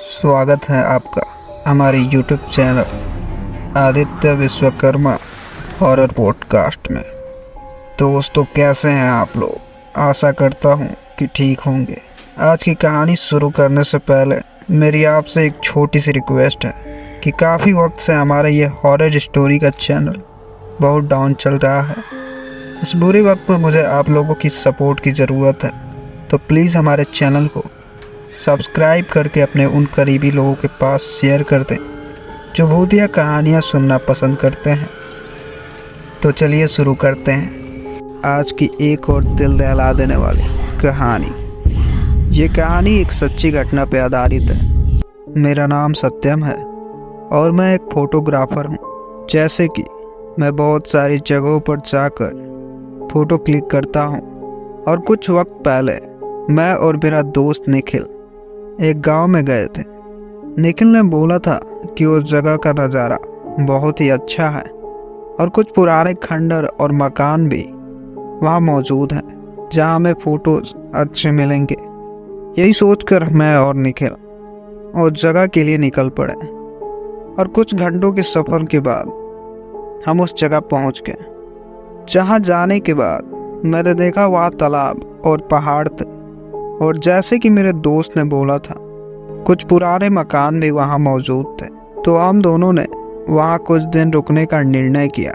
स्वागत है आपका हमारे YouTube channel Aditya Vishwakarma horror podcast में। दोस्तों, कैसे हैं आप लोग? आशा करता हूं कि ठीक होंगे। आज की कहानी शुरू करने से पहले मेरी आपसे एक छोटी सी रिक्वेस्ट है कि काफ़ी वक्त से हमारा ये हॉरर स्टोरी का चैनल बहुत डाउन चल रहा है। इस बुरे वक्त में मुझे आप लोगों की सपोर्ट की ज़रूरत है, तो प्लीज़ हमारे चैनल को सब्सक्राइब करके अपने उन करीबी लोगों के पास शेयर कर दें जो भूतिया कहानियाँ सुनना पसंद करते हैं। तो चलिए शुरू करते हैं आज की एक और दिल दहला देने वाली कहानी। ये कहानी एक सच्ची घटना पर आधारित है। मेरा नाम सत्यम है और मैं एक फ़ोटोग्राफ़र हूँ। जैसे कि मैं बहुत सारी जगहों पर जाकर फ़ोटो क्लिक करता हूँ, और कुछ वक्त पहले मैं और मेरा दोस्त निखिल एक गांव में गए थे। निखिल ने बोला था कि उस जगह का नज़ारा बहुत ही अच्छा है और कुछ पुराने खंडर और मकान भी वहाँ मौजूद हैं जहाँ हमें फ़ोटोज़ अच्छे मिलेंगे। यही सोचकर मैं और निखिल उस जगह के लिए निकल पड़े, और कुछ घंटों के सफ़र के बाद हम उस जगह पहुँच गए। जहाँ जाने के बाद मैंने देखा वहाँ तालाब और पहाड़ थे, और जैसे कि मेरे दोस्त ने बोला था कुछ पुराने मकान भी वहाँ मौजूद थे। तो हम दोनों ने वहाँ कुछ दिन रुकने का निर्णय किया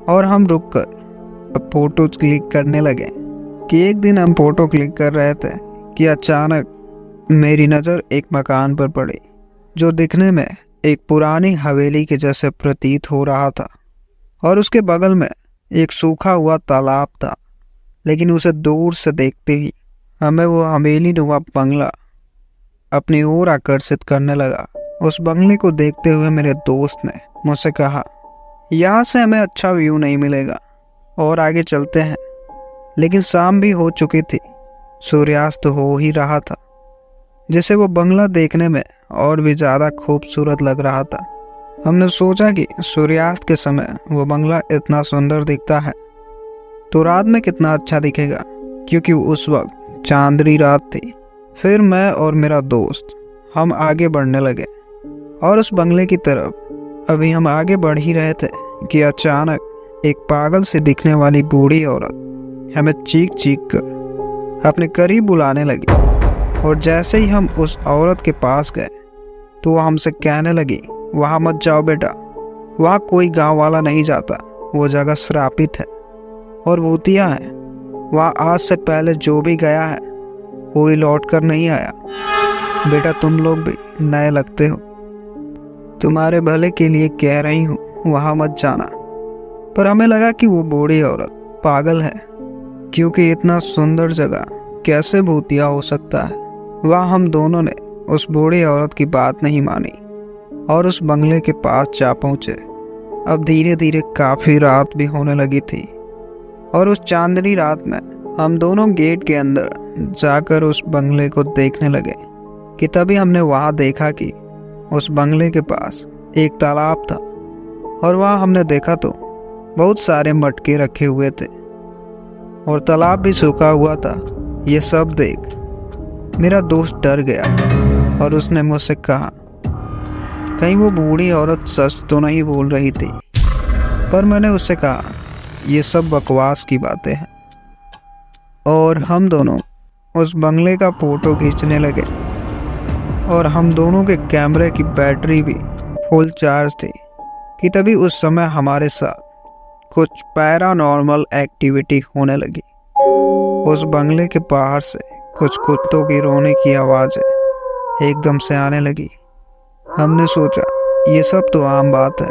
और हम रुककर फ़ोटो क्लिक करने लगे। कि एक दिन हम फ़ोटो क्लिक कर रहे थे कि अचानक मेरी नज़र एक मकान पर पड़ी जो दिखने में एक पुरानी हवेली के जैसे प्रतीत हो रहा था, और उसके बगल में एक सूखा हुआ तालाब था। लेकिन उसे दूर से देखते ही हमें वो हवेली नुमा बंगला अपनी ओर आकर्षित करने लगा। उस बंगले को देखते हुए मेरे दोस्त ने मुझसे कहा, यहाँ से हमें अच्छा व्यू नहीं मिलेगा और आगे चलते हैं। लेकिन शाम भी हो चुकी थी, सूर्यास्त हो ही रहा था, जिसे वो बंगला देखने में और भी ज़्यादा खूबसूरत लग रहा था। हमने सोचा कि सूर्यास्त के समय वो बंगला इतना सुंदर दिखता है तो रात में कितना अच्छा दिखेगा, क्योंकि उस वक्त चांदनी रात थी। फिर मैं और मेरा दोस्त हम आगे बढ़ने लगे, और उस बंगले की तरफ अभी हम आगे बढ़ ही रहे थे कि अचानक एक पागल से दिखने वाली बूढ़ी औरत हमें चीख चीख कर अपने करीब बुलाने लगी। और जैसे ही हम उस औरत के पास गए तो वह हमसे कहने लगी, वहाँ मत जाओ बेटा, वहाँ कोई गांव वाला नहीं जाता, वो जगह श्रापित है और भूतिया है। वहाँ आज से पहले जो भी गया है कोई लौट कर नहीं आया। बेटा, तुम लोग भी नए लगते हो, तुम्हारे भले के लिए कह रही हूँ, वहाँ मत जाना। पर हमें लगा कि वो बूढ़ी औरत पागल है, क्योंकि इतना सुंदर जगह कैसे भूतिया हो सकता है। वहाँ हम दोनों ने उस बूढ़ी औरत की बात नहीं मानी और उस बंगले के पास जा पहुँचे। अब धीरे धीरे काफ़ी रात भी होने लगी थी, और उस चांदनी रात में हम दोनों गेट के अंदर जाकर उस बंगले को देखने लगे कि तभी हमने वहाँ देखा कि उस बंगले के पास एक तालाब था, और वहाँ हमने देखा तो बहुत सारे मटके रखे हुए थे और तालाब भी सूखा हुआ था। ये सब देख मेरा दोस्त डर गया और उसने मुझसे कहा, कहीं वो बूढ़ी औरत सच तो नहीं बोल रही थी। पर मैंने उससे कहा, ये सब बकवास की बातें हैं। और हम दोनों उस बंगले का फ़ोटो खींचने लगे, और हम दोनों के कैमरे की बैटरी भी फुल चार्ज थी कि तभी उस समय हमारे साथ कुछ पैरानॉर्मल एक्टिविटी होने लगी। उस बंगले के बाहर से कुछ कुत्तों की रोने की आवाज़ें एकदम से आने लगी। हमने सोचा ये सब तो आम बात है,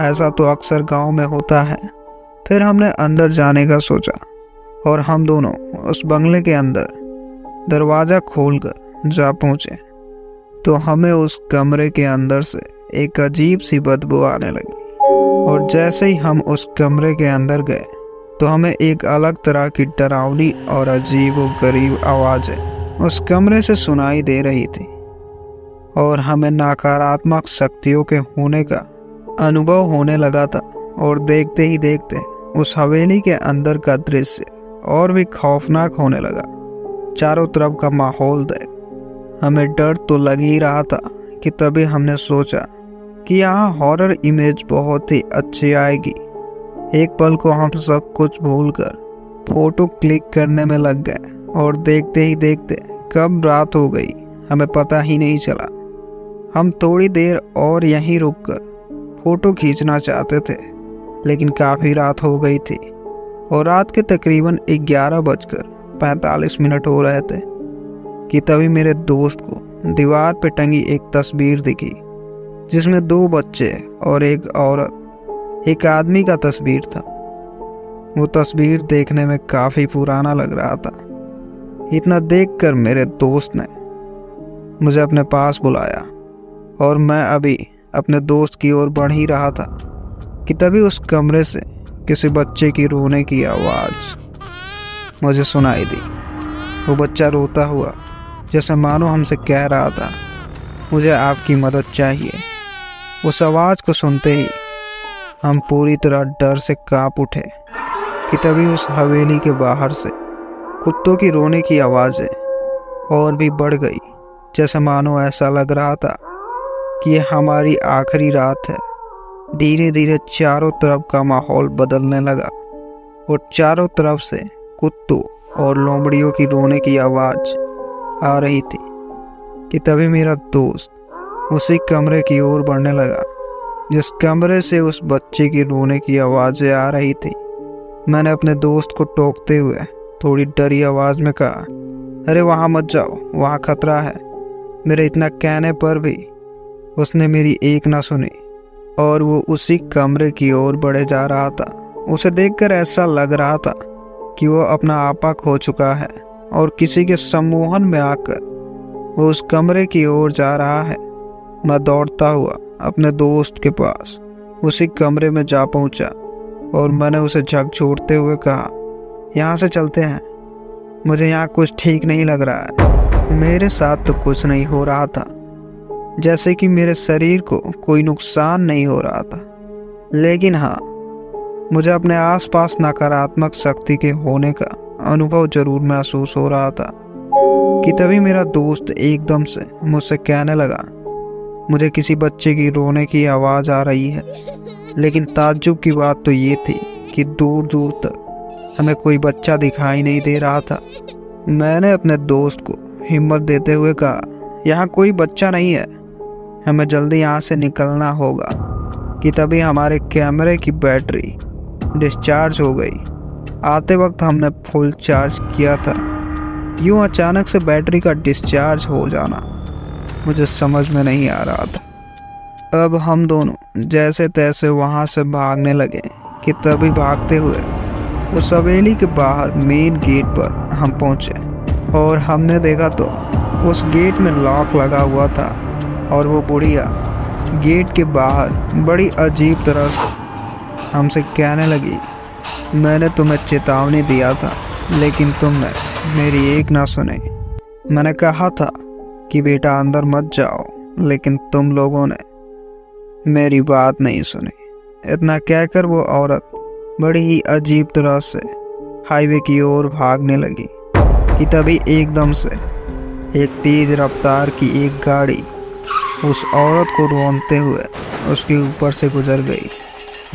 ऐसा तो अक्सर गांव में होता है। फिर हमने अंदर जाने का सोचा, और हम दोनों उस बंगले के अंदर दरवाज़ा खोलकर जा पहुँचे तो हमें उस कमरे के अंदर से एक अजीब सी बदबू आने लगी। और जैसे ही हम उस कमरे के अंदर गए तो हमें एक अलग तरह की डरावनी और अजीब व गरीब आवाज़ें उस कमरे से सुनाई दे रही थी, और हमें नकारात्मक शक्तियों के होने का अनुभव होने लगा था। और देखते ही देखते उस हवेली के अंदर का दृश्य और भी खौफनाक होने लगा। चारों तरफ का माहौल देख हमें डर तो लग ही रहा था कि तभी हमने सोचा कि यहाँ हॉरर इमेज बहुत ही अच्छी आएगी। एक पल को हम सब कुछ भूलकर फोटो क्लिक करने में लग गए और देखते ही देखते कब रात हो गई हमें पता ही नहीं चला। हम थोड़ी देर और यहीं रुककर फोटो खींचना चाहते थे, लेकिन काफ़ी रात हो गई थी और रात के तकरीबन 11:45 हो रहे थे कि तभी मेरे दोस्त को दीवार पे टंगी एक तस्वीर दिखी, जिसमें 2 बच्चे और एक औरत, एक आदमी का तस्वीर था। वो तस्वीर देखने में काफ़ी पुराना लग रहा था। इतना देखकर मेरे दोस्त ने मुझे अपने पास बुलाया और मैं अभी अपने दोस्त की ओर बढ़ ही रहा था कि तभी उस कमरे से किसी बच्चे की रोने की आवाज़ मुझे सुनाई दी। वो बच्चा रोता हुआ जैसे मानो हमसे कह रहा था, मुझे आपकी मदद चाहिए। उस आवाज़ को सुनते ही हम पूरी तरह डर से कांप उठे कि तभी उस हवेली के बाहर से कुत्तों की रोने की आवाज़ें और भी बढ़ गई, जैसे मानो ऐसा लग रहा था कि ये हमारी आखिरी रात है। धीरे धीरे चारों तरफ का माहौल बदलने लगा और चारों तरफ से कुत्तों और लोमड़ियों की रोने की आवाज़ आ रही थी कि तभी मेरा दोस्त उसी कमरे की ओर बढ़ने लगा जिस कमरे से उस बच्चे की रोने की आवाज़ें आ रही थी। मैंने अपने दोस्त को टोकते हुए थोड़ी डरी आवाज़ में कहा, अरे वहाँ मत जाओ, वहाँ खतरा है। मेरे इतना कहने पर भी उसने मेरी एक ना सुनी और वो उसी कमरे की ओर बढ़े जा रहा था। उसे देखकर ऐसा लग रहा था कि वो अपना आपा खो चुका है और किसी के सम्मोहन में आकर वो उस कमरे की ओर जा रहा है। मैं दौड़ता हुआ अपने दोस्त के पास उसी कमरे में जा पहुंचा और मैंने उसे झकझोरते हुए कहा, यहाँ से चलते हैं, मुझे यहाँ कुछ ठीक नहीं लग रहा है। मेरे साथ तो कुछ नहीं हो रहा था, जैसे कि मेरे शरीर को कोई नुकसान नहीं हो रहा था, लेकिन हाँ, मुझे अपने आसपास नकारात्मक शक्ति के होने का अनुभव जरूर महसूस हो रहा था कि तभी मेरा दोस्त एकदम से मुझसे कहने लगा, मुझे किसी बच्चे की रोने की आवाज़ आ रही है। लेकिन ताज्जुब की बात तो ये थी कि दूर दूर तक हमें कोई बच्चा दिखाई नहीं दे रहा था। मैंने अपने दोस्त को हिम्मत देते हुए कहा, यहाँ कोई बच्चा नहीं है, हमें जल्दी यहाँ से निकलना होगा। कि तभी हमारे कैमरे की बैटरी डिस्चार्ज हो गई। आते वक्त हमने फुल चार्ज किया था। यूँ अचानक से बैटरी का डिस्चार्ज हो जाना मुझे समझ में नहीं आ रहा था। अब हम दोनों जैसे तैसे वहाँ से भागने लगे कि तभी भागते हुए उस हवेली के बाहर मेन गेट पर हम पहुँचे और हमने देखा तो उस गेट में लॉक लगा हुआ था और वो बुढ़िया गेट के बाहर बड़ी अजीब तरह से हमसे कहने लगी, मैंने तुम्हें चेतावनी दिया था लेकिन तुमने मेरी एक ना सुनी। मैंने कहा था कि बेटा अंदर मत जाओ, लेकिन तुम लोगों ने मेरी बात नहीं सुनी। इतना कहकर वो औरत बड़ी ही अजीब तरह से हाईवे की ओर भागने लगी कि तभी एकदम से एक तेज रफ्तार की एक गाड़ी उस औरत को रोनते हुए उसके ऊपर से गुजर गई,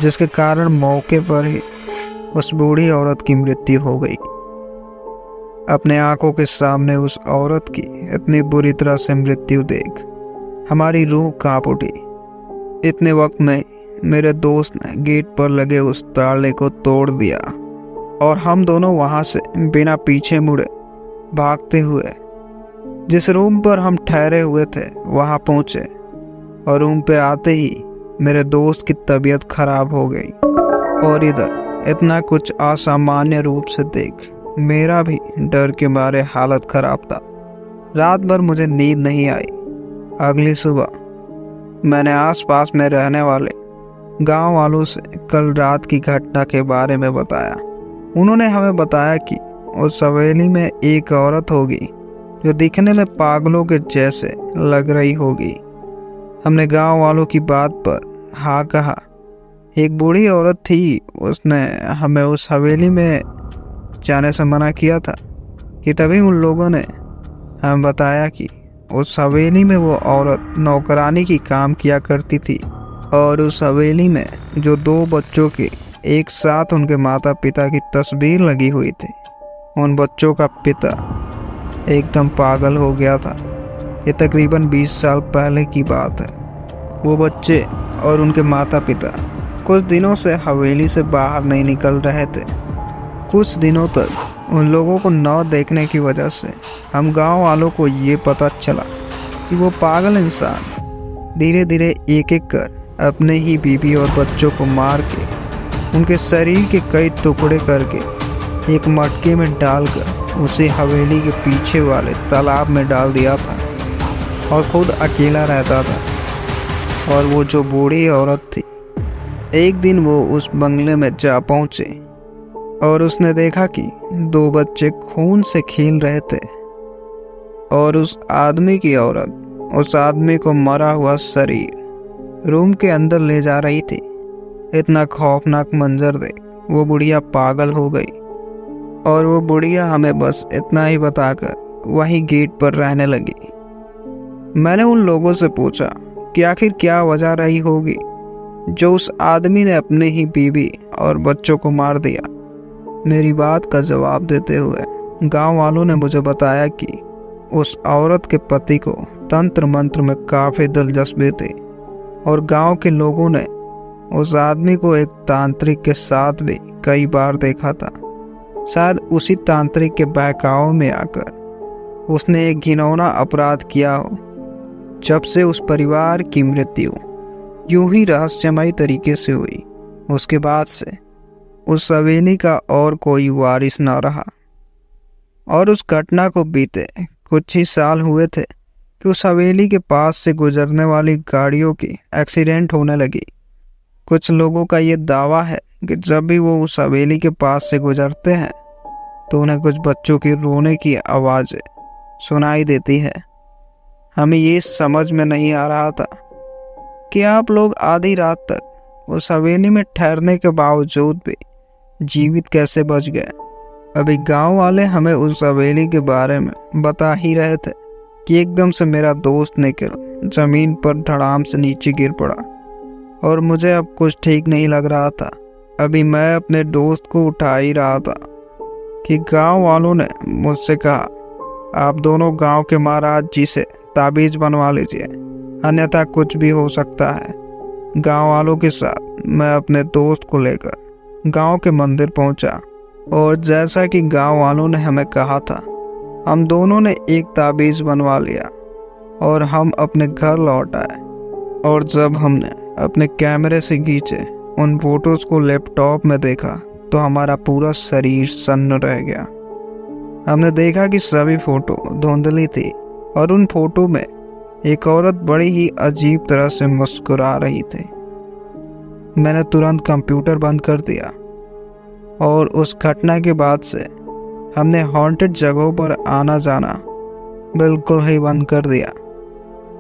जिसके कारण मौके पर ही उस बूढ़ी औरत की मृत्यु हो गई। अपने आंखों के सामने उस औरत की इतनी बुरी तरह से मृत्यु देख हमारी रूह कांप उठी। इतने वक्त में मेरे दोस्त ने गेट पर लगे उस ताले को तोड़ दिया और हम दोनों वहां से बिना पीछे मुड़े भागते हुए जिस रूम पर हम ठहरे हुए थे वहां पहुंचे और रूम पे आते ही मेरे दोस्त की तबीयत खराब हो गई और इधर इतना कुछ असामान्य रूप से देख मेरा भी डर के मारे हालत खराब था। रात भर मुझे नींद नहीं आई। अगली सुबह मैंने आसपास में रहने वाले गांव वालों से कल रात की घटना के बारे में बताया। उन्होंने हमें बताया कि उस हवेली में एक औरत होगी जो दिखने में पागलों के जैसे लग रही होगी। हमने गांव वालों की बात पर हाँ कहा। एक बूढ़ी औरत थी, उसने हमें उस हवेली में जाने से मना किया था कि तभी उन लोगों ने हमें बताया कि उस हवेली में वो औरत नौकरानी की काम किया करती थी और उस हवेली में जो 2 बच्चों के एक साथ उनके माता पिता की तस्वीर लगी हुई थी, उन बच्चों का पिता एकदम पागल हो गया था। ये तकरीबन 20 साल पहले की बात है। वो बच्चे और उनके माता पिता कुछ दिनों से हवेली से बाहर नहीं निकल रहे थे। कुछ दिनों तक उन लोगों को न देखने की वजह से हम गांव वालों को ये पता चला कि वो पागल इंसान धीरे धीरे एक एक कर अपने ही बीवी और बच्चों को मार के उनके शरीर के कई टुकड़े करके एक मटके में डालकर उसे हवेली के पीछे वाले तालाब में डाल दिया था और खुद अकेला रहता था। और वो जो बूढ़ी औरत थी, एक दिन वो उस बंगले में जा पहुंचे और उसने देखा कि 2 बच्चे खून से खेल रहे थे और उस आदमी की औरत उस आदमी को मरा हुआ शरीर रूम के अंदर ले जा रही थी। इतना खौफनाक मंजर देख वो बुढ़िया पागल हो गई और वो बुढ़िया हमें बस इतना ही बताकर वहीं गेट पर रहने लगी। मैंने उन लोगों से पूछा कि आखिर क्या वजह रही होगी जो उस आदमी ने अपने ही बीवी और बच्चों को मार दिया। मेरी बात का जवाब देते हुए गांव वालों ने मुझे बताया कि उस औरत के पति को तंत्र मंत्र में काफ़ी दिलचस्पी थी और गांव के लोगों ने उस आदमी को एक तांत्रिक के साथ भी कई बार देखा था। शायद उसी तांत्रिक के बहकाव में आकर उसने एक घिनौना अपराध किया हो। जब से उस परिवार की मृत्यु यूं ही रहस्यमयी तरीके से हुई, उसके बाद से उस हवेली का और कोई वारिस न रहा। और उस घटना को बीते कुछ ही साल हुए थे कि उस हवेली के पास से गुजरने वाली गाड़ियों की एक्सीडेंट होने लगी। कुछ लोगों का ये दावा है कि जब भी वो उस हवेली के पास से गुजरते हैं तो उन्हें कुछ बच्चों की रोने की आवाज़ें सुनाई देती है। हमें ये समझ में नहीं आ रहा था कि आप लोग आधी रात तक उस हवेली में ठहरने के बावजूद भी जीवित कैसे बच गए। अभी गांव वाले हमें उस हवेली के बारे में बता ही रहे थे कि एकदम से मेरा दोस्त निकल जमीन पर धड़ाम से नीचे गिर पड़ा और मुझे अब कुछ ठीक नहीं लग रहा था। अभी मैं अपने दोस्त को उठा ही रहा था कि गांव वालों ने मुझसे कहा, आप दोनों गांव के महाराज जी से ताबीज बनवा लीजिए, अन्यथा कुछ भी हो सकता है। गांव वालों के साथ मैं अपने दोस्त को लेकर गांव के मंदिर पहुंचा और जैसा कि गांव वालों ने हमें कहा था, हम दोनों ने एक ताबीज बनवा लिया और हम अपने घर लौट आए। और जब हमने अपने कैमरे से खींचे उन फोटोज को लैपटॉप में देखा तो हमारा पूरा शरीर सन्न रह गया। हमने देखा कि सभी फोटो धुंधली थी और उन फोटो में एक औरत बड़ी ही अजीब तरह से मुस्कुरा रही थी। मैंने तुरंत कंप्यूटर बंद कर दिया और उस घटना के बाद से हमने हॉन्टेड जगहों पर आना जाना बिल्कुल ही बंद कर दिया।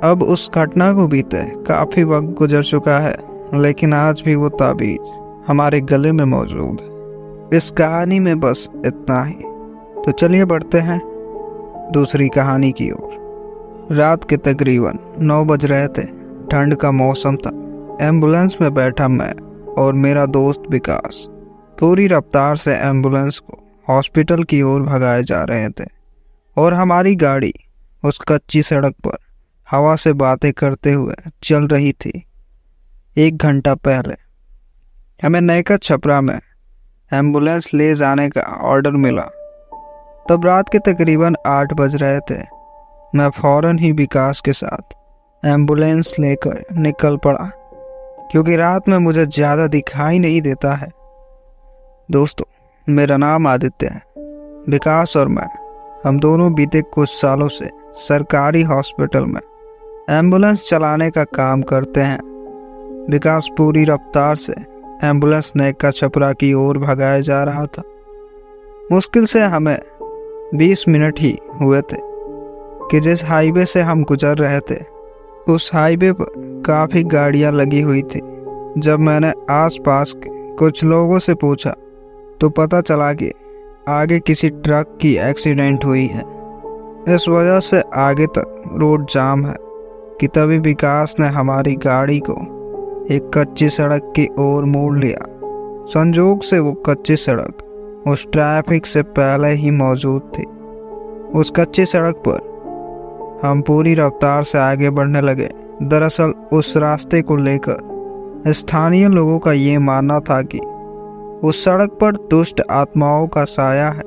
अब उस घटना को बीते काफ़ी वक्त गुजर चुका है, लेकिन आज भी वो ताबीज हमारे गले में मौजूद है। इस कहानी में बस इतना ही। तो चलिए बढ़ते हैं दूसरी कहानी की ओर। रात के तकरीबन 9 बज रहे थे। ठंड का मौसम था। एम्बुलेंस में बैठा मैं और मेरा दोस्त विकास पूरी रफ्तार से एम्बुलेंस को हॉस्पिटल की ओर भगाए जा रहे थे और हमारी गाड़ी उस कच्ची सड़क पर हवा से बातें करते हुए चल रही थी। 1 घंटा पहले हमें नयका छपरा में एम्बुलेंस ले जाने का ऑर्डर मिला। तब रात के तकरीबन 8 बज रहे थे। मैं फौरन ही विकास के साथ एम्बुलेंस लेकर निकल पड़ा क्योंकि रात में मुझे ज़्यादा दिखाई नहीं देता है। दोस्तों, मेरा नाम आदित्य है। विकास और मैं हम दोनों बीते कुछ सालों से सरकारी हॉस्पिटल में एम्बुलेंस चलाने का काम करते हैं। विकास पूरी रफ्तार से एम्बुलेंस नयका छपरा की ओर भगाया जा रहा था। मुश्किल से हमें 20 मिनट ही हुए थे कि जिस हाईवे से हम गुजर रहे थे उस हाईवे पर काफ़ी गाड़ियां लगी हुई थी। जब मैंने आसपास के कुछ लोगों से पूछा तो पता चला कि आगे किसी ट्रक की एक्सीडेंट हुई है। इस वजह से आगे तक रोड जाम है कि तभी विकास ने हमारी गाड़ी को एक कच्ची सड़क की ओर मोड़ लिया। संजोग से वो कच्ची सड़क उस ट्रैफिक से पहले ही मौजूद थी। उस कच्ची सड़क पर हम पूरी रफ्तार से आगे बढ़ने लगे। दरअसल उस रास्ते को लेकर स्थानीय लोगों का ये मानना था कि उस सड़क पर दुष्ट आत्माओं का साया है,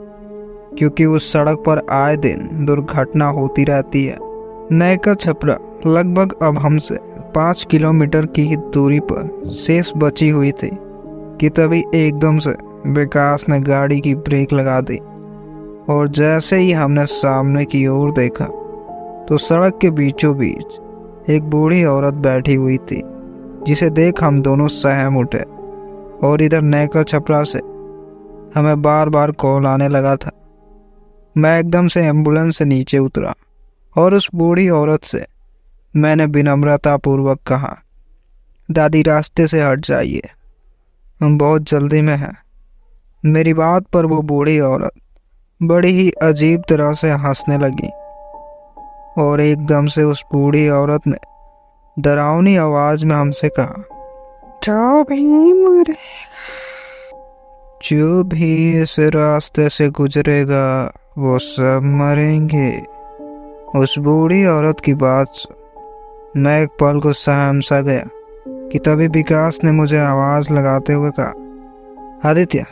क्योंकि उस सड़क पर आए दिन दुर्घटना होती रहती है। नैका छपरा लगभग अब हमसे 5 किलोमीटर की ही दूरी पर शेष बची हुई थी कि तभी एकदम से विकास ने गाड़ी की ब्रेक लगा दी और जैसे ही हमने सामने की ओर देखा तो सड़क के बीचों बीच एक बूढ़ी औरत बैठी हुई थी, जिसे देख हम दोनों सहम उठे। और इधर नैका छपरा से हमें बार बार कॉल आने लगा था। मैं एकदम से एम्बुलेंस से नीचे उतरा और उस बूढ़ी औरत से मैंने विनम्रतापूर्वक कहा, दादी रास्ते से हट जाइए, हम बहुत जल्दी में हैं। मेरी बात पर वो बूढ़ी औरत बड़ी ही अजीब तरह से हंसने लगी और एकदम से उस बूढ़ी औरत ने डरावनी आवाज में हमसे कहा, जो भी इस रास्ते से गुजरेगा वो सब मरेंगे। उस बूढ़ी औरत की बात सुन मैं एक पल को सहम सा गया कि तभी विकास ने मुझे आवाज लगाते हुए कहा, आदित्य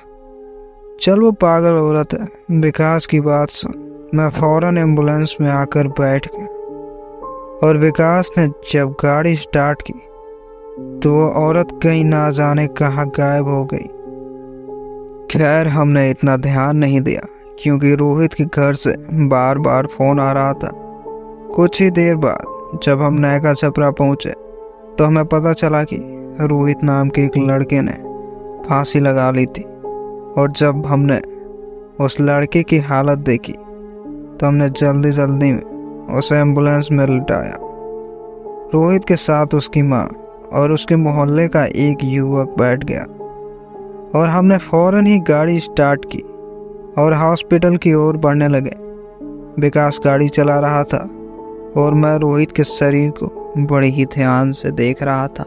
चल, वो पागल औरत है। विकास की बात सुन मैं फौरन एम्बुलेंस में आकर बैठ गया और विकास ने जब गाड़ी स्टार्ट की तो वो औरत कहीं ना जाने कहाँ गायब हो गई। खैर हमने इतना ध्यान नहीं दिया क्योंकि रोहित के घर से बार बार फोन आ रहा था। कुछ ही देर बाद जब हम नैका छपरा पहुंचे तो हमें पता चला कि रोहित नाम के एक लड़के ने फांसी लगा ली थी। और जब हमने उस लड़के की हालत देखी तो हमने जल्दी जल्दी में उसे एम्बुलेंस में लिटाया। रोहित के साथ उसकी माँ और उसके मोहल्ले का एक युवक बैठ गया और हमने फौरन ही गाड़ी स्टार्ट की और हॉस्पिटल की ओर बढ़ने लगे। विकास गाड़ी चला रहा था और मैं रोहित के शरीर को बड़ी ही ध्यान से देख रहा था,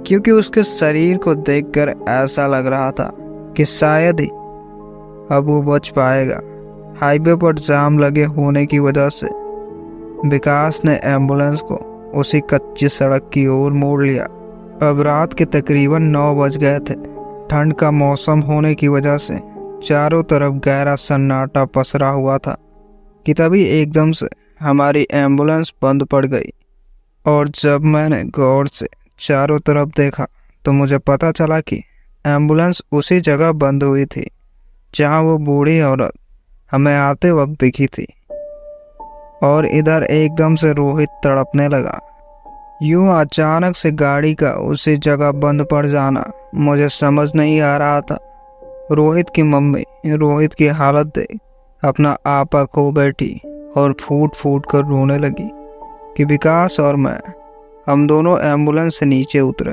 क्योंकि उसके शरीर को देखकर ऐसा लग रहा था कि शायद ही अब वो बच पाएगा। हाईवे पर जाम लगे होने की वजह से विकास ने एम्बुलेंस को उसी कच्ची सड़क की ओर मोड़ लिया। अब रात के तकरीबन 9 बज गए थे। ठंड का मौसम होने की वजह से चारों तरफ गहरा सन्नाटा पसरा हुआ था कि तभी एकदम से हमारी एम्बुलेंस बंद पड़ गई। और जब मैंने गौर से चारों तरफ देखा तो मुझे पता चला कि एम्बुलेंस उसी जगह बंद हुई थी जहां वो बूढ़ी औरत हमें आते वक्त दिखी थी। और इधर एकदम से रोहित तड़पने लगा। यूं अचानक से गाड़ी का उसी जगह बंद पड़ जाना मुझे समझ नहीं आ रहा था। रोहित की मम्मी रोहित की हालत देख अपना आपा खो बैठी और फूट फूट कर रोने लगी कि विकास और मैं हम दोनों एम्बुलेंस से नीचे उतरे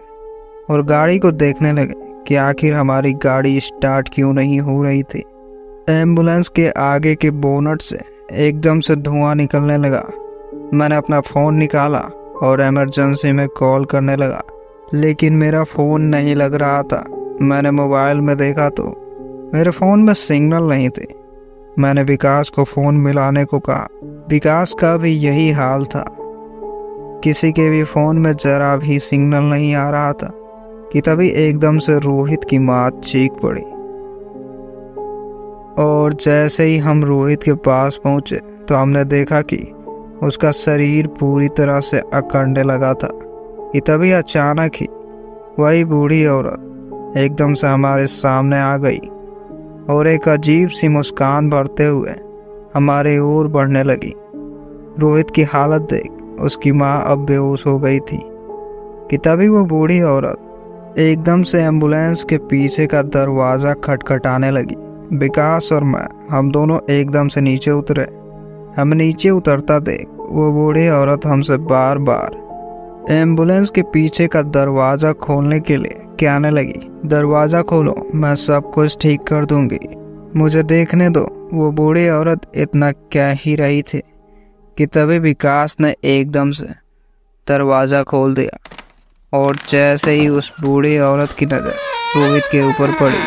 और गाड़ी को देखने लगे कि आखिर हमारी गाड़ी स्टार्ट क्यों नहीं हो रही थी। एम्बुलेंस के आगे के बोनट से एकदम से धुआं निकलने लगा। मैंने अपना फ़ोन निकाला और इमरजेंसी में कॉल करने लगा, लेकिन मेरा फ़ोन नहीं लग रहा था। मैंने मोबाइल में देखा तो मेरे फ़ोन में सिग्नल नहीं थे। मैंने विकास को फ़ोन मिलाने को कहा। विकास का भी यही हाल था। किसी के भी फ़ोन में ज़रा भी सिग्नल नहीं आ रहा था कि तभी एकदम से रोहित की माँ चीख पड़ी। और जैसे ही हम रोहित के पास पहुंचे तो हमने देखा कि उसका शरीर पूरी तरह से अकड़ने लगा था कि तभी अचानक ही वही बूढ़ी औरत एकदम से हमारे सामने आ गई और एक अजीब सी मुस्कान भरते हुए हमारे ओर बढ़ने लगी। रोहित की हालत देख उसकी माँ अब बेहोश हो गई थी कि तभी वो बूढ़ी औरत एकदम से एम्बुलेंस के पीछे का दरवाज़ा खटखटाने लगी। विकास और मैं हम दोनों एकदम से नीचे उतरे। हम नीचे उतरता देख वो बूढ़ी औरत हमसे बार बार एम्बुलेंस के पीछे का दरवाज़ा खोलने के लिए कहने लगी, दरवाज़ा खोलो, मैं सब कुछ ठीक कर दूंगी, मुझे देखने दो। वो बूढ़ी औरत इतना कह ही रही थी कि तभी विकास ने एकदम से दरवाज़ा खोल दिया और जैसे ही उस बूढ़ी औरत की नज़र रोहित के ऊपर पड़ी,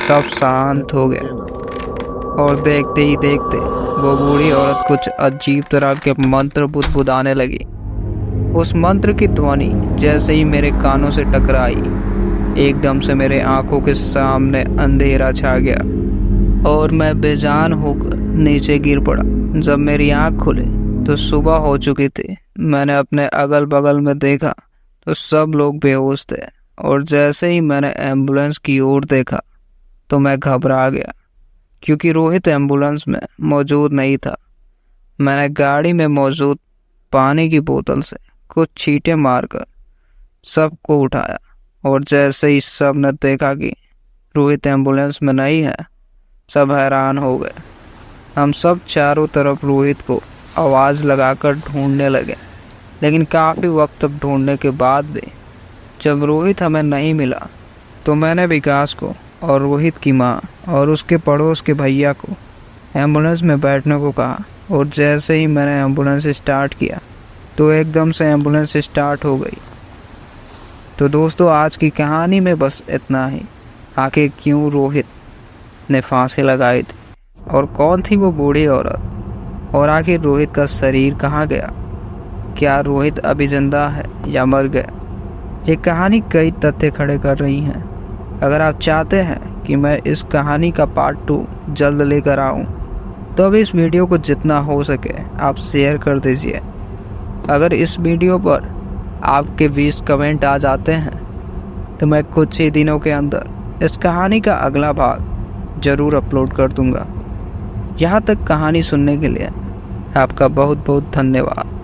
सब शांत हो गया। और देखते ही देखते वो बूढ़ी औरत कुछ अजीब तरह के मंत्र बुदबुदाने लगी। उस मंत्र की ध्वनि जैसे ही मेरे कानों से टकराई, एकदम से मेरे आंखों के सामने अंधेरा छा गया और मैं बेजान होकर नीचे गिर पड़ा। जब मेरी आंख खुली तो सुबह हो चुकी थी। मैंने अपने अगल बगल में देखा तो सब लोग बेहोश थे और जैसे ही मैंने एम्बुलेंस की ओर देखा तो मैं घबरा गया, क्योंकि रोहित एम्बुलेंस में मौजूद नहीं था। मैंने गाड़ी में मौजूद पानी की बोतल से कुछ छींटे मारकर सबको उठाया और जैसे ही सब ने देखा कि रोहित एम्बुलेंस में नहीं है, सब हैरान हो गए। हम सब चारों तरफ रोहित को आवाज़ लगाकर ढूंढने लगे, लेकिन काफ़ी वक्त तक ढूंढने के बाद भी जब रोहित हमें नहीं मिला तो मैंने विकास को और रोहित की माँ और उसके पड़ोस के भैया को एम्बुलेंस में बैठने को कहा। और जैसे ही मैंने एम्बुलेंस स्टार्ट किया तो एकदम से एम्बुलेंस स्टार्ट हो गई। तो दोस्तों, आज की कहानी में बस इतना ही। आखिर क्यों रोहित ने फांसी लगाई थी और कौन थी वो बूढ़ी औरत, और आखिर रोहित का शरीर कहाँ गया? क्या रोहित अभी जिंदा है या मर गया? ये कहानी कई तथ्य खड़े कर रही हैं। अगर आप चाहते हैं कि मैं इस कहानी का पार्ट 2 जल्द लेकर आऊँ तो अब इस वीडियो को जितना हो सके आप शेयर कर दीजिए। अगर इस वीडियो पर आपके 20 कमेंट आ जाते हैं तो मैं कुछ ही दिनों के अंदर इस कहानी का अगला भाग ज़रूर अपलोड कर दूंगा। यहाँ तक कहानी सुनने के लिए आपका बहुत बहुत धन्यवाद।